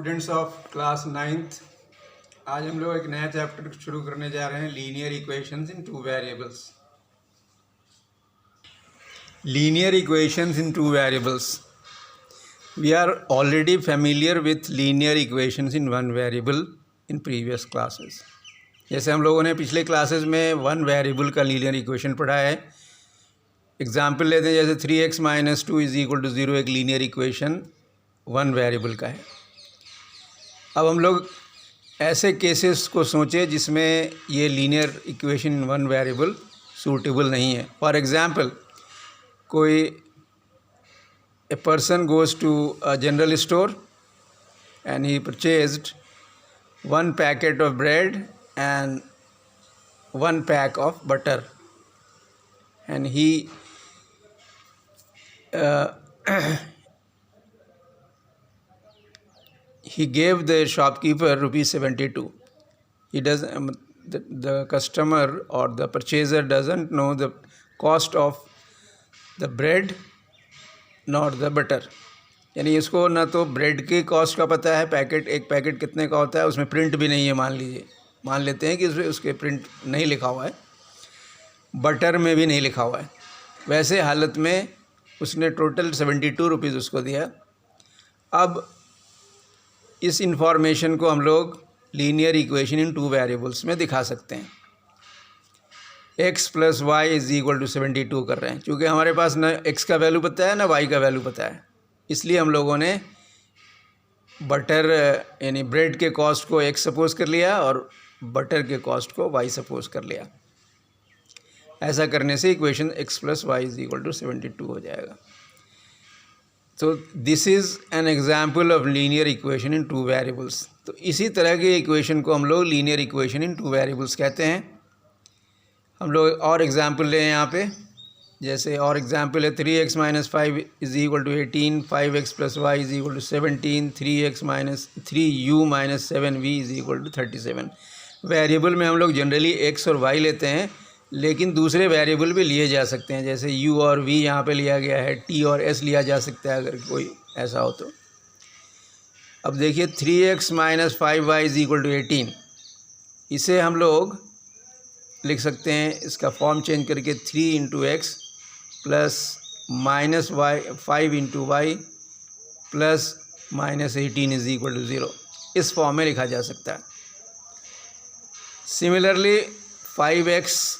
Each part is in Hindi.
स्टूडेंट्स ऑफ क्लास 9th, आज हम लोग एक नया चैप्टर शुरू करने जा रहे हैं, linear equations in two variables. Linear equations in two variables, we are already familiar with linear equations in one variable in previous classes. जैसे हम लोगों ने पिछले क्लासेस में वन वेरिएबल का लीनियर इक्वेशन पढ़ा है। एग्जाम्पल लेते हैं, जैसे 3x - 2 = 0 एक लीनियर इक्वेशन वन वेरिएबल का है। अब हम लोग ऐसे केसेस को सोचें जिसमें ये linear equation in one variable suitable नहीं है। फॉर एग्जांपल, कोई a person goes to a general store and he purchased 1 packet of bread and 1 pack of butter and he he gave the shopkeeper ₹72. He does the customer or the purchaser doesn't know the cost of the bread nor the butter. यानी इसको ना तो ब्रेड की कॉस्ट का पता है, एक पैकेट कितने का होता है, उसमें प्रिंट भी नहीं है। मान लेते हैं कि उसके प्रिंट नहीं लिखा हुआ है, बटर में भी नहीं लिखा हुआ है। वैसे हालत में उसने टोटल ₹72 उसको दिया। अब इस इंफॉर्मेशन को हम लोग linear equation in two variables में दिखा सकते हैं। x + y = 72 कर रहे हैं। चूँकि हमारे पास ना x का वैल्यू पता है ना y का वैल्यू पता है, इसलिए हम लोगों ने बटर यानी ब्रेड के कॉस्ट को x सपोज़ कर लिया और बटर के कॉस्ट को y सपोज़ कर लिया। ऐसा करने से इक्वेशन x + y = 72 हो जाएगा। तो this is an example of linear equation in two variables. तो इसी तरह के इक्वेशन को हम लोग linear equation in two variables कहते हैं। हम लोग और एग्जाम्पल लें यहाँ पे। जैसे और एग्जाम्पल है 3x - 5 = 18, 5x + y = 17, 3u - 7v = 37। Variable में हम लोग जनरली x और y लेते हैं, लेकिन दूसरे वेरिएबल भी लिए जा सकते हैं। जैसे u और v यहाँ पे लिया गया है, t और s लिया जा सकता है अगर कोई ऐसा हो तो। अब देखिए 3x - 5y = 18, इसे हम लोग लिख सकते हैं, इसका फॉर्म चेंज करके 3 × x + -y 5 × y + -18 = 0, इस फॉर्म में लिखा जा सकता है। सिमिलरली 5x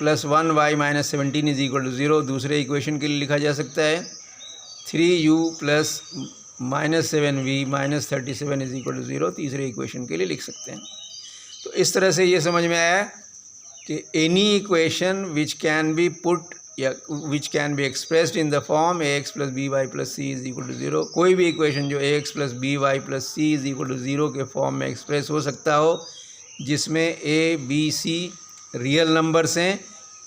+ 1y - 17 = 0 दूसरे इक्वेशन के लिए लिखा जा सकता है। 3u + -7v - 37 = 0 तीसरे इक्वेशन के लिए लिख सकते हैं। तो इस तरह से ये समझ में आया कि any equation which can be put या which can be expressed in the form ax + by + c = 0, कोई भी इक्वेशन जो ax + by + c = 0 के फॉर्म में एक्सप्रेस हो सकता हो, जिसमें a b c real numbers हैं।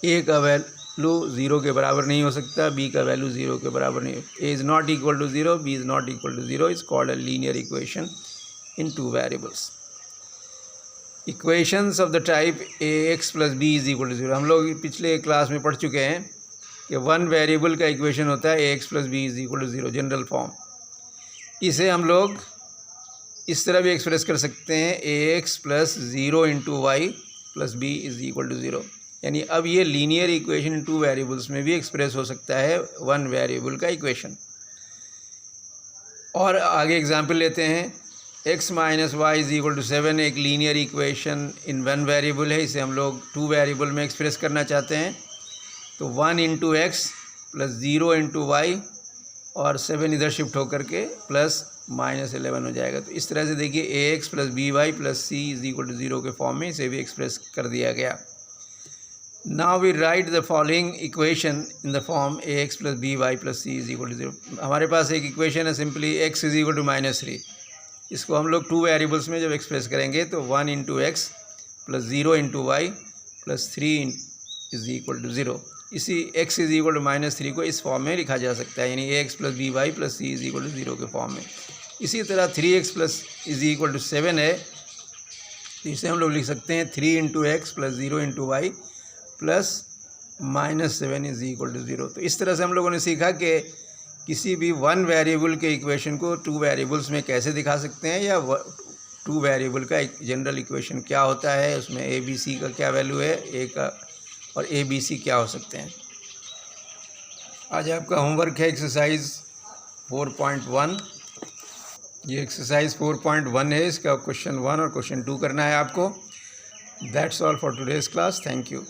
a का वैल्यू 0 के बराबर नहीं हो सकता, b का वैल्यू 0 के बराबर नहीं। a is not equal to 0, b is not equal to 0 is called a linear equation in two variables. Equations of the type ax + b = 0 हम लोग पिछले क्लास में पढ़ चुके हैं कि वन वेरिएबल का इक्वेशन होता है ax + b = 0 जनरल फॉर्म। इसे हम लोग इस तरह भी एक्सप्रेस कर सकते हैं, ax + 0 × y + b = 0। यानी अब ये linear equation in two variables में भी एक्सप्रेस हो सकता है वन वेरिएबल का इक्वेशन। और आगे एग्जांपल लेते हैं, x - y = 7 एक linear equation in one variable है। इसे हम लोग टू वेरिएबल में एक्सप्रेस करना चाहते हैं। तो 1 × x + 0 × y और 7 इधर शिफ्ट होकर के +-11 हो जाएगा। तो इस तरह से देखिए ax + by + c = 0 के फॉर्म में इसे भी एक्सप्रेस कर दिया गया। Now we write the following equation in the form ax + by + c = 0। हमारे पास एक इक्वेशन है, सिंपली x = -3। इसको हम लोग टू वेरिएबल्स में जब एक्सप्रेस करेंगे तो 1 × x + 0 × y + 3 = 0। इसी x = -3 को इस फॉर्म में लिखा जा सकता है, यानी ax + by + c = 0 के फॉर्म में। इसी तरह 3x = 7 है, तो इसे हम लोग लिख सकते हैं 3 × x + 0 × y + -7 = 0। तो इस तरह से हम लोगों ने सीखा कि किसी भी वन वेरिएबल के इक्वेशन को टू वेरिएबल्स में कैसे दिखा सकते हैं, या टू वेरिएबल का एक जनरल इक्वेशन क्या होता है, उसमें ए बी सी का क्या वैल्यू है, ए का और ए बी सी क्या हो सकते हैं। आज आपका होमवर्क है एक्सरसाइज 4.1। ये एक्सरसाइज 4.1 है, इसका क्वेश्चन 1 और क्वेश्चन 2 करना है आपको। That's all for today's class. Thank you.